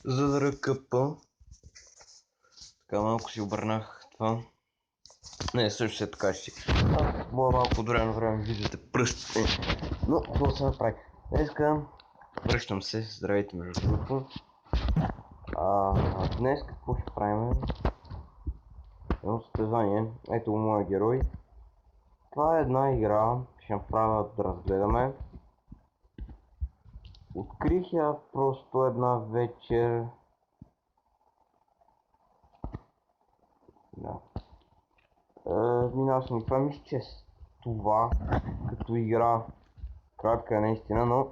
за да ръкъпа. Така малко си обърнах това. Не, също е така ще си. Малко от време на време виждате пръстите. Но какво се направи? Днеска връщам се. Здравейте между другото. Днес какво ще правим? Едно състезание. Ето го моя герой. Това е една игра. Ще направя да разгледаме. Открих я просто една вечер. Да. Минал съм това, мисля, че това като игра кратка е наистина, но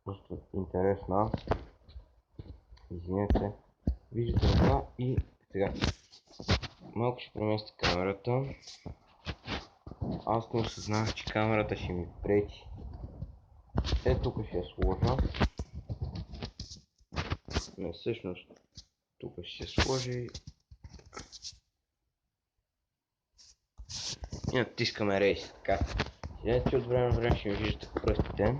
просто интересна. Извинете. Виждате това и сега. Малко ще преместя камерата. Аз не осъзнах, че камерата ще ми пречи. Тук ще я сложа. Не, всъщност тук ще се сложи и натискаме рейс. Така. Сега, че от време на време ще ми виждате пръстите.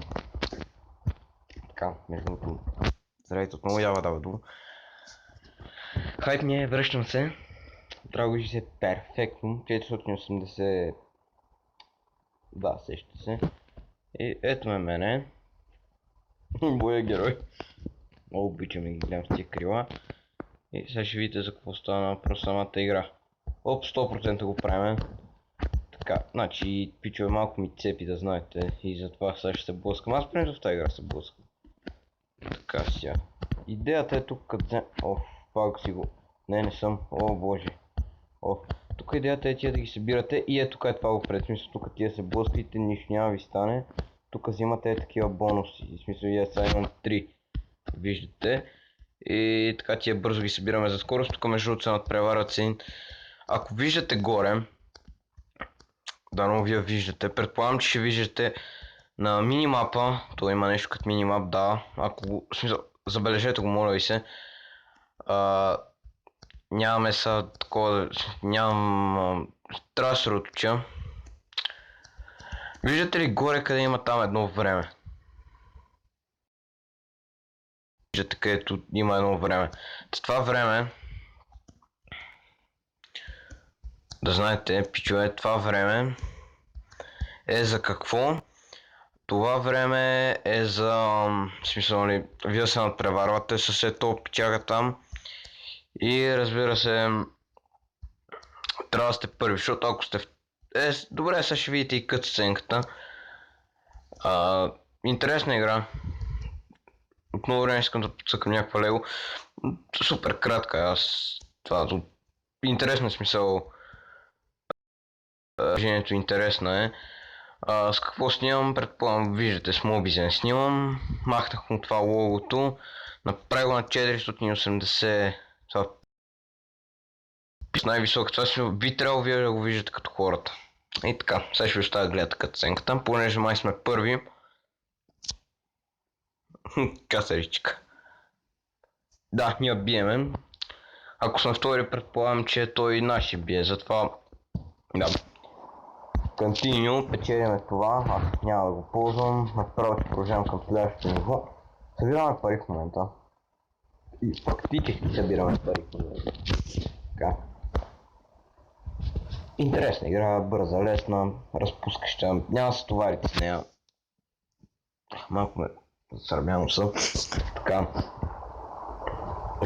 Така, между другото. Здравейте отново, ява дава дума. Хайп ми е, връщам се. Трябва да се перфектно. 480. Да, сеща се. И ето ме мене. Моя герой. Много обичам да ги гледам с тия крила. И сега ще видите за какво става въпрос самата игра. Оп, 100% го правим. Така, значи пичове малко ми цепи да знаете. И затова сега ще се блъскам. Аз принцип в тази игра се блъскам. Така сега. Идеята е тук къде... Оф, пак си го... Не съм. О, боже. Оф. Тук идеята е тия да ги събирате и ето това го пред смисъл. Тук тия се блъскате, нищо няма ви стане. Тук взимате такива бонуси. В смисъл я сега имам 3. Виждате. И така тия бързо ги събираме за скорост. Тук между другото се надпреварват си. Ако виждате горе, дано вие виждате, предполагам, че ще виждате на минимапа, то има нещо като минимап, да, ако в смисъл, забележете го, моля ви се. Нямаме са такова, нямам, трябва да се съсредоточа. Виждате ли горе къде има там едно време? Виждате където има едно време. Това време, да знаете, пичове, това време е за какво? Това време е за... в смисъл ли, вие се надпреварвате с ето пичага там. И разбира се, трябва да сте първи, защото ако сте... добре, сега ще видите и кътсценката. Интересна игра. От много време искам да подсъкам някаква лего. Супер кратка, аз... Това... Интересен смисъл. Движението интересно е. С какво снимам? Предполагам, виждате, с Mobizen снимам. Махнах му това логото. Направих го на 480. Това с най-висока. Това си би трябвало вие да го виждате като хората. И така, сега ще ви оставя гледате кътценката, понеже май сме първи. Касаричка. Да, ние биеме. Ако съм втори, предполагам, че той наши бие, затова... Да. Continue, печелиме това, аз няма да го ползвам, направо ще продължавам към следващото ниво. Събираме пари в момента. И фактически събираме пари в момента. Така. Интересна игра, бърза, лесна, разпускаща, няма да се товарите с нея. Малко ме сърбяно съм. Така.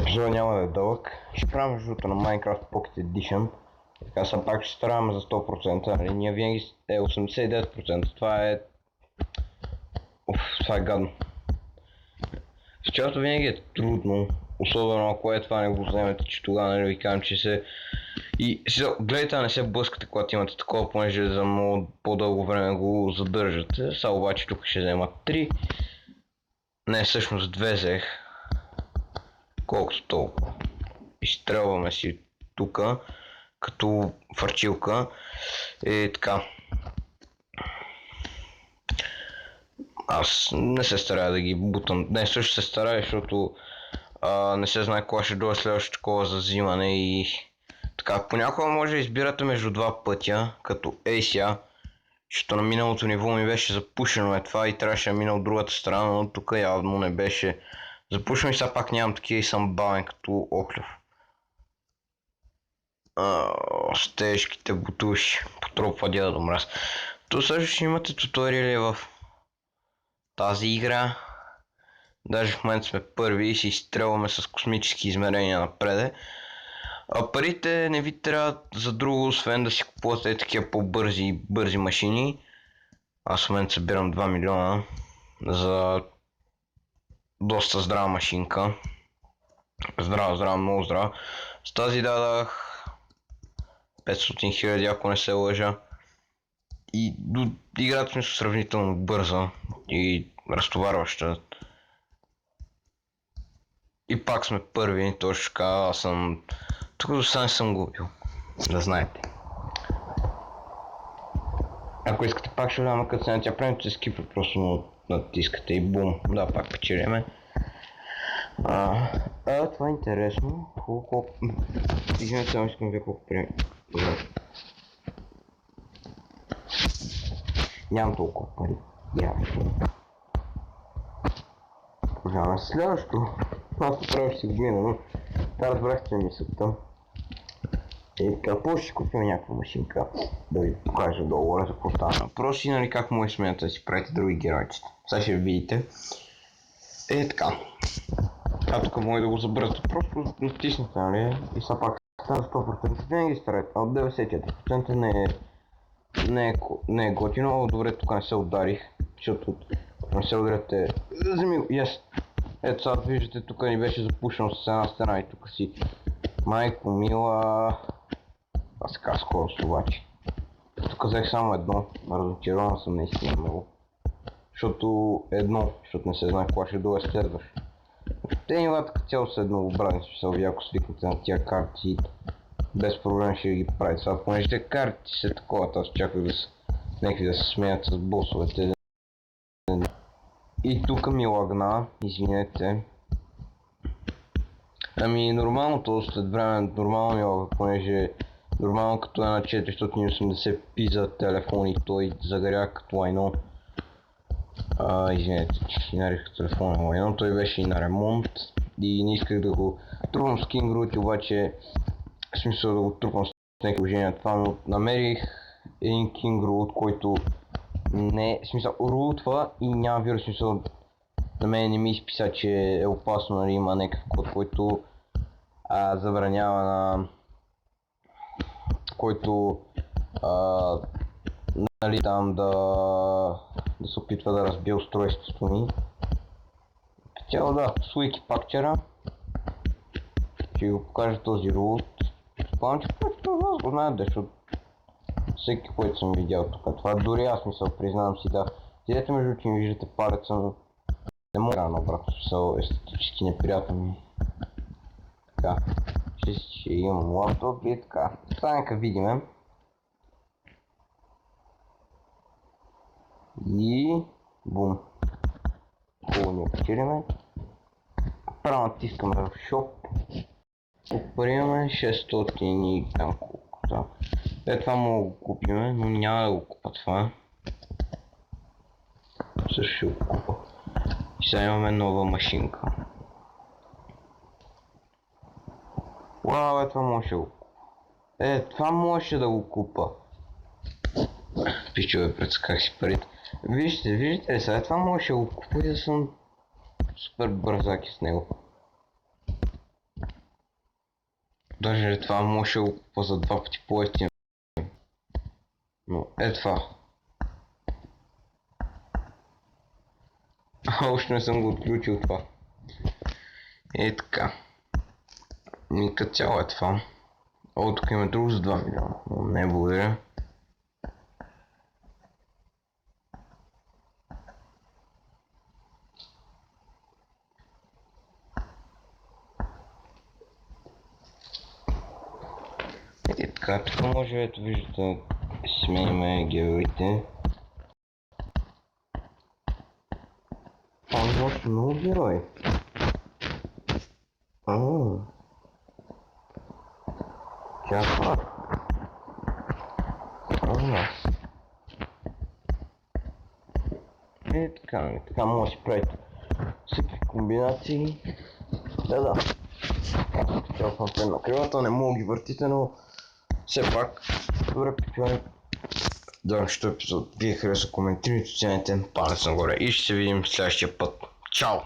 Епизодът няма да е дълъг. Ще правим между другото на Minecraft Pocket Edition. Така съм пак ще стараваме за 100%, нали? Ние винаги е 89%, това е... това е гадно. Защото винаги е трудно, особено ако това не го вземете, че тогава нали ви казвам, че се... И гледайте да не се блъскате, когато имате такова, понеже за много по-дълго време го задържате. Сега обаче тук ще взема 3. Не, всъщност 2 взех. Колкото толкова. Изстрелваме си тука, като фарчилка. И така. Аз не се старая да ги бутам. Не, също се старая, защото не се знае кога ще дойде следващото такова за взимане и... Така, понякога може да избирате между два пътя, като Asia, защото на миналото ниво ми беше запушено това и трябваше да мина от другата страна, но тук явно не беше Запушвам и сега пак нямам такива и съм бавен като Охлюв. С тежките бутуши. Потропва Дядо Мраз. То също ще имате туториали в тази игра. Даже в момента сме първи и си изстрелваме с космически измерения напред. А парите не ви трябва за друго, освен да си купувате такива по-бързи машини. Аз в момента събирам 2 милиона за доста здрава машинка. Здрава, много здрава. С тази дадах 500 хиляди, ако не се лъжа. И играта ми е сравнително бърза и разтоварваща. И пак сме първи, точно така, аз съм... Тук до сега не съм губил, да знаете. Ако искате пак ще дам късена, тя правим скипа, просто натискате и бум, да, пак печелиме. Това е интересно, колко... Извинете, само искам да колко прием. Нямам толкова пари, ясно. Продължаваме следващо. Аз направо ще си го мина, но та разбрахте мисълта. И така, после ще купим някаква машинка, да ви покажа долу за какво става въпрос и нали как може смената да си правите други геройчета. Сега ще видите. Така. Тук може да го забързате, просто натиснете, нали? И сега пак става 100%, винаги старайте, от 94% не е готино, добре тук не се ударих, защото не се ударяте, вземи го, yes. Ето сега виждате, тук ни беше запушено с една стена и тук си майко мила, аз така скорост обаче. Тук взех само едно, разочарован съм наистина много, защото не се знае кога ще дойде следващ. Те нивата като цяло са еднообразни, смисъл, ако свикнете на тия карти, без проблем ще ги правите. Сега, понеже карти са такова, аз чаках някакви да се смеят с босовете. И тук ми лагна, извинете. Ами нормално след време, нормално ми лага, понеже нормално като е на 480 пи за телефон и той загоря като лайно. Извинете, че си нарих телефона лайно, той беше и на ремонт и не исках да го трупам с King Root, обаче в смисъл да го трупам с някакви положения това, но намерих един King Root, който не, в смисъл рутва и няма вирус, в смисъл на мен не ми изписа, че е опасно, нали, има някакъв код, който забранява на който нали там да се опитва да разбие устройството ми. Цяло да, с Wikipacture ще го покажа този root. Спомням, че повечето вас го знаят, защото всеки, който съм видял тук. Това дори аз мисъл, признавам си, да. Идете между, че ми виждате палеца, но не мога да обратно, смисъл естетически неприятен ми. Така, ще имам лаптоп и така. Това нека видиме. И бум. Хубаво ни опечелиме. Право натискаме в Shop. Попаримаме 600 и там колкото. Това мога да го купиме, но няма да го купа това. Също ще го купа. И сега имаме нова машинка. Уау, това може да го купа. Това може да го купа. Пичове, предсках си парите. Вижте ли сега, това може да го купа и да съм супер бързаки с него. Даже това може да го купа за 2 пъти по-евтино. Но това. Още не съм го отключил това. Така. И като цяло е това. Тук има друго за 2 милиона. Но не благодаря. Така, тук може, ето виждате, сменяме героите. Още много герои. Чаква. Така може да си правите всеки комбинации. Да. Цялото на крилата, не мога ги въртите, но все пак, добре приключване. Днешното епизод ви е харесал, коментирайте, оценете, палец нагоре и ще се видим следващия път. Чао!